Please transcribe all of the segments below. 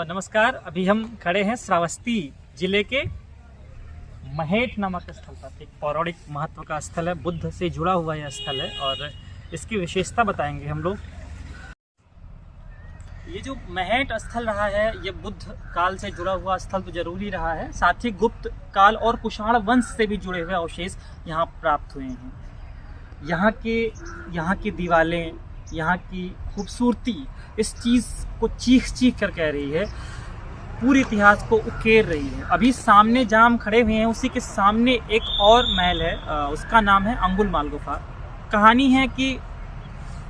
नमस्कार। अभी हम खड़े हैं श्रावस्ती जिले के महेट नामक स्थल पर। एक पौराणिक महत्व का स्थल है, बुद्ध से जुड़ा हुआ यह स्थल है और इसकी विशेषता बताएंगे हम लोग। ये जो महेट स्थल रहा है ये बुद्ध काल से जुड़ा हुआ स्थल तो जरूरी रहा है, साथ ही गुप्त काल और कुषाण वंश से भी जुड़े हुए अवशेष यहाँ प्राप्त हुए हैं। यहाँ की दीवारें, यहाँ की खूबसूरती इस चीज़ को चीख चीख कर कह रही है, पूरे इतिहास को उकेर रही है। अभी सामने जहाँ हम खड़े हुए हैं उसी के सामने एक और महल है, उसका नाम है अंगुलमाल गुफा। कहानी है कि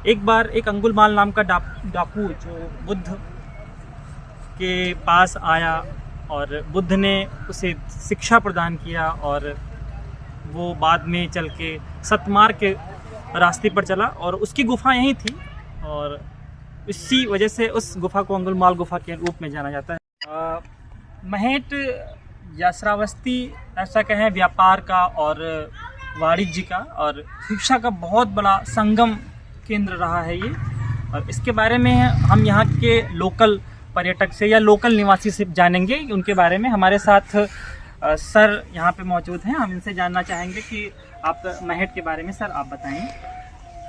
एक बार एक अंगुलमाल नाम का डाकू जो बुद्ध के पास आया और बुद्ध ने उसे शिक्षा प्रदान किया और वो बाद में चल के सतमार्ग के रास्ते पर चला और उसकी गुफा यहीं थी और इसी वजह से उस गुफा को अंगुलमाल गुफा के रूप में जाना जाता है। महेट या श्रावस्ती ऐसा कहें व्यापार का और वाणिज्य का और शिक्षा का बहुत बड़ा संगम केंद्र रहा है ये। और इसके बारे में हम यहाँ के लोकल पर्यटक से या लोकल निवासी से जानेंगे उनके बारे में। हमारे साथ सर यहाँ पे मौजूद हैं, हम इनसे जानना चाहेंगे कि आप महेट के बारे में सर आप बताएं।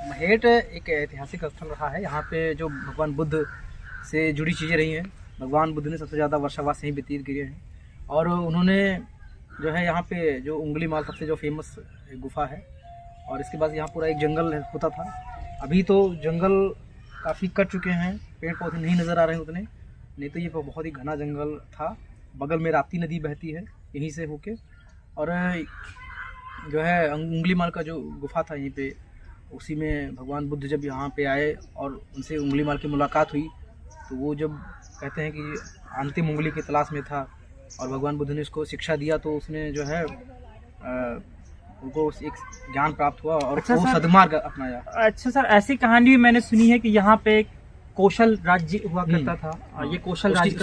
महेट एक ऐतिहासिक स्थल रहा है। यहाँ पे जो भगवान बुद्ध से जुड़ी चीज़ें रही हैं, भगवान बुद्ध ने सबसे ज़्यादा वर्षावास यहीं व्यतीत किए हैं और उन्होंने जो है यहाँ पे जो अंगुलीमाल सबसे जो फेमस गुफा है और इसके बाद यहाँ पूरा एक जंगल होता था। अभी तो जंगल काफ़ी कट चुके हैं, पेड़ पौधे नहीं नज़र आ रहे हैं उतने, नहीं तो ये बहुत ही घना जंगल था। बगल में राप्ती नदी बहती है यहीं से होके और जो है अंगुलीमाल का जो गुफा था यहीं पे, उसी में भगवान बुद्ध जब यहाँ पे आए और उनसे अंगुलीमाल की मुलाकात हुई तो वो जब कहते हैं कि अंतिम उंगली की तलाश में था और भगवान बुद्ध ने उसको शिक्षा दिया तो उसने जो है उनको एक ज्ञान प्राप्त हुआ और अच्छा वो सद्मार्ग अपनाया। अच्छा सर, ऐसी कहानी भी मैंने सुनी है कि यहाँ पे कौशल राज्य हुआ करता था और ये कौशल राज्य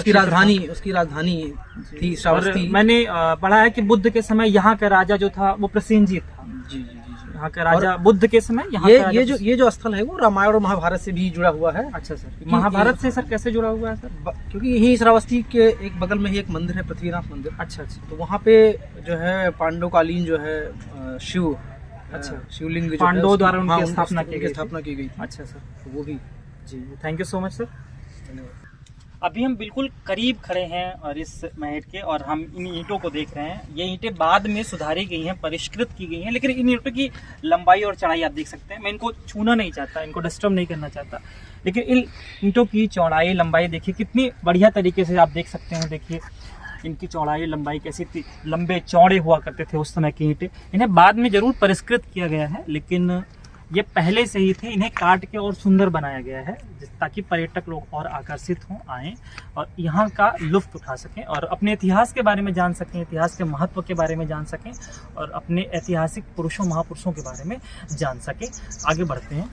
उसकी राजधानी थी श्रावस्ती। मैंने पढ़ा है कि बुद्ध के समय यहाँ का राजा जो था वो प्रसेनजीत था। जी। यहाँ का राजा बुद्ध के समय यहाँ ये जो स्थल है वो रामायण और महाभारत से भी जुड़ा हुआ है। अच्छा सर, महाभारत से सर कैसे जुड़ा हुआ है सर? क्योंकि यही श्रावस्ती के एक बगल में ही एक मंदिर है, पृथ्वीनाथ मंदिर। अच्छा, तो वहाँ पे जो है पांडवकालीन जो है शिवलिंग पांडवों द्वारा उनकी स्थापना की गई। अच्छा सर, तो वो भी जी thank you so much sir, धन्यवाद। अभी हम बिल्कुल करीब खड़े हैं और इस महेट के और हम इन ईंटों को देख रहे हैं। ये ईंटें बाद में सुधारी गई हैं, परिष्कृत की गई हैं, लेकिन इन ईंटों की लंबाई और चौड़ाई आप देख सकते हैं। मैं इनको छूना नहीं चाहता, इनको डिस्टर्ब नहीं करना चाहता, लेकिन इन ईंटों की चौड़ाई लंबाई देखिए कितनी बढ़िया तरीके से आप देख सकते हैं। देखिए इनकी चौड़ाई लंबाई कैसी थी, लंबे चौड़े हुआ करते थे उस समय की ईंटें। इन्हें बाद में जरूर परिष्कृत किया गया है लेकिन ये पहले से ही थे। इन्हें काट के और सुंदर बनाया गया है ताकि पर्यटक लोग और आकर्षित हों, आएँ और यहाँ का लुत्फ उठा सकें और अपने इतिहास के बारे में जान सकें, इतिहास के महत्व के बारे में जान सकें और अपने ऐतिहासिक पुरुषों महापुरुषों के बारे में जान सकें। आगे बढ़ते हैं।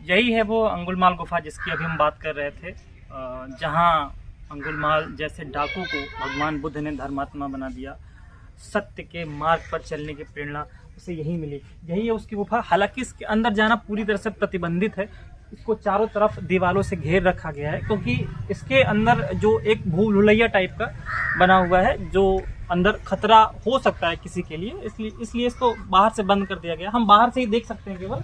यही है वो अंगुलमाल गुफा जिसकी अभी हम बात कर रहे थे, जहाँ अंगुलमाल जैसे डाकू को भगवान बुद्ध ने धर्मात्मा बना दिया। सत्य के मार्ग पर चलने की प्रेरणा उसे यही मिली, यही है उसकी गुफा। हालांकि इसके अंदर जाना पूरी तरह से प्रतिबंधित है, इसको चारों तरफ दीवारों से घेर रखा गया है क्योंकि इसके अंदर जो एक भूल भुलैया टाइप का बना हुआ है जो अंदर खतरा हो सकता है किसी के लिए, इसलिए इसको बाहर से बंद कर दिया गया। हम बाहर से ही देख सकते हैं केवल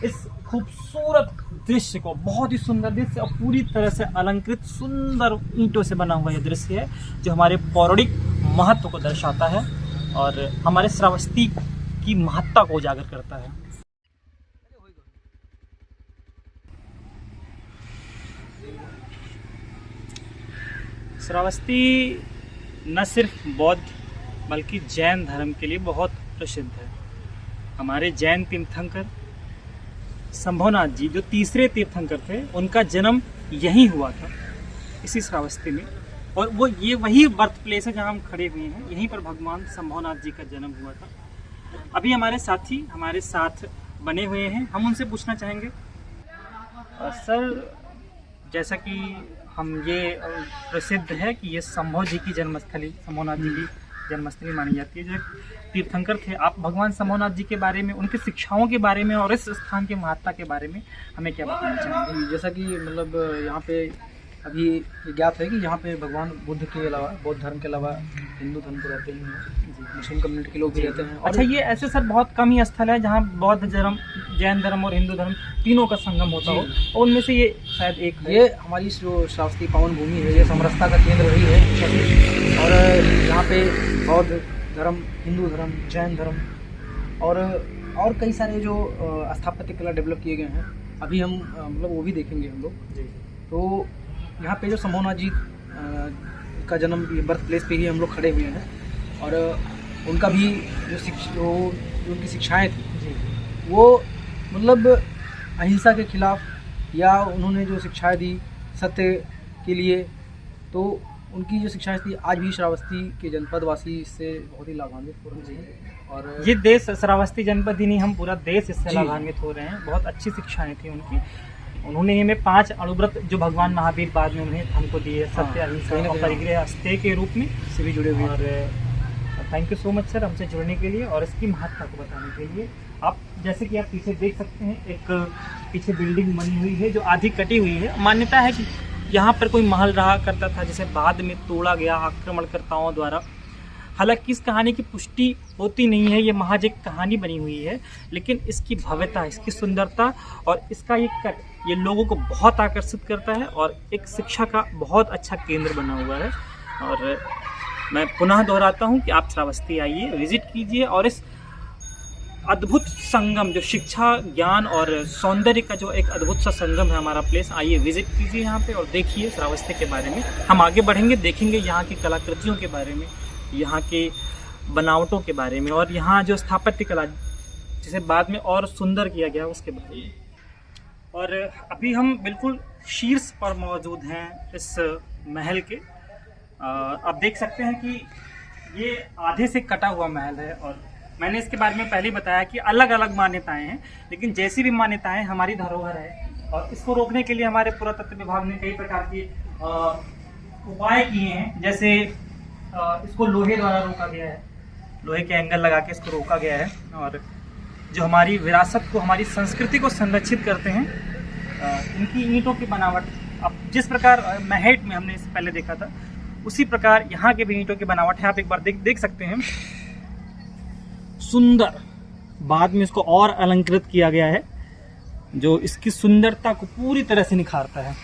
इस खूबसूरत दृश्य को, बहुत ही सुंदर दृश्य और पूरी तरह से अलंकृत सुंदर ईंटों से बना हुआ यह दृश्य है जो हमारे पौराणिक महत्व को दर्शाता है और हमारे श्रावस्ती की महत्ता को उजागर करता है। श्रावस्ती न सिर्फ बौद्ध बल्कि जैन धर्म के लिए बहुत प्रसिद्ध है। हमारे जैन तीर्थंकर शंभुनाथ जी जो तीसरे तीर्थंकर थे, उनका जन्म यहीं हुआ था, इसी श्रावस्ती में। और वो ये वही बर्थ प्लेस है जहाँ हम खड़े हुए हैं, यहीं पर भगवान शंभुनाथ जी का जन्म हुआ था। अभी हमारे साथी हमारे साथ बने हुए हैं, हम उनसे पूछना चाहेंगे सर, जैसा कि हम ये प्रसिद्ध है कि ये शंभु जी की जन्मस्थली, शंभुनाथ जी की जन्मस्थली मानी जाती है। जो तीर्थंकर थे, आप भगवान शंभुनाथ जी के बारे में, उनकी शिक्षाओं के बारे में और इस स्थान की महत्ता के बारे में हमें क्या बताना चाहेंगे? जैसा कि मतलब यहाँ पे अभी ये ज्ञात है कि यहाँ पे भगवान बुद्ध के अलावा, बौद्ध धर्म के अलावा हिंदू धर्म को रहते हैं, मुस्लिम कम्युनिटी के लोग भी रहते हैं। अच्छा, ये ऐसे सर बहुत कम ही स्थल है जहाँ बौद्ध धर्म, जैन धर्म और हिंदू धर्म तीनों का संगम होता हो, और उनमें से ये शायद एक है। ये हमारी जो श्रावस्ती पावन भूमि है, ये समरसता का केंद्र रही है। और यहाँ पे बौद्ध धर्म, हिंदू धर्म, जैन धर्म और कई सारे जो स्थापत्य कला डेवलप किए गए हैं, अभी हम मतलब वो भी देखेंगे हम लोग। तो यहाँ पे जो संभवनाथ जी का जन्म, बर्थ प्लेस पे ही हम लोग खड़े हुए हैं, और उनका भी जो उनकी शिक्षाएं थी वो मतलब अहिंसा के खिलाफ, या उन्होंने जो शिक्षाएं दी सत्य के लिए, तो उनकी जो शिक्षाएं थी आज भी श्रावस्ती के जनपद वासी इससे बहुत ही लाभान्वित हो रहे हैं। और ये देश, श्रावस्ती जनपद ही नहीं, हम पूरा देश इससे लाभान्वित हो रहे हैं। बहुत अच्छी शिक्षाएं थी उनकी। उन्होंने हमें 5 अणुव्रत जो भगवान महावीर बाद में उन्हें हमको दिए, सत्य, अहिंसा और परिग्रह अस्तेय के रूप में, से भी जुड़े हुए। और thank you so much sir हमसे जुड़ने के लिए और इसकी महत्ता को बताने के लिए। आप जैसे कि आप पीछे देख सकते हैं, एक पीछे बिल्डिंग बनी हुई है जो आधी कटी हुई है। मान्यता है कि यहाँ पर कोई महल रहा करता था, जिसे बाद में तोड़ा गया आक्रमणकर्ताओं द्वारा। हालांकि इस कहानी की पुष्टि होती नहीं है, ये महज एक कहानी बनी हुई है, लेकिन इसकी भव्यता, इसकी सुंदरता और इसका ये कट, ये लोगों को बहुत आकर्षित करता है और एक शिक्षा का बहुत अच्छा केंद्र बना हुआ है। और मैं पुनः दोहराता हूँ कि आप श्रावस्ती आइए, विजिट कीजिए, और इस अद्भुत संगम, जो शिक्षा, ज्ञान और सौंदर्य का जो एक अद्भुत सा संगम है हमारा प्लेस, आइए विजिट कीजिए यहाँ पे और देखिए श्रावस्ती के बारे में। हम आगे बढ़ेंगे, देखेंगे यहाँ की कलाकृतियों के बारे में, यहाँ के बनावटों के बारे में, और यहाँ जो स्थापत्य कला जिसे बाद में और सुंदर किया गया उसके बारे में। और अभी हम बिल्कुल शीर्ष पर मौजूद हैं इस महल के। आप देख सकते हैं कि ये आधे से कटा हुआ महल है, और मैंने इसके बारे में पहले बताया कि अलग अलग मान्यताएं हैं, लेकिन जैसी भी मान्यताएं हमारी धरोहर है, और इसको रोकने के लिए हमारे पुरातत्व विभाग ने कई प्रकार के उपाय किए हैं। जैसे इसको लोहे द्वारा रोका गया है, लोहे के एंगल लगा के इसको रोका गया है, और जो हमारी विरासत को, हमारी संस्कृति को संरक्षित करते हैं। इनकी ईंटों की बनावट, अब जिस प्रकार महट में हमने इससे पहले देखा था, उसी प्रकार यहाँ के भी ईंटों की बनावट है। आप एक बार देख सकते हैं, सुंदर। बाद में इसको और अलंकृत किया गया है, जो इसकी सुंदरता को पूरी तरह से निखारता है।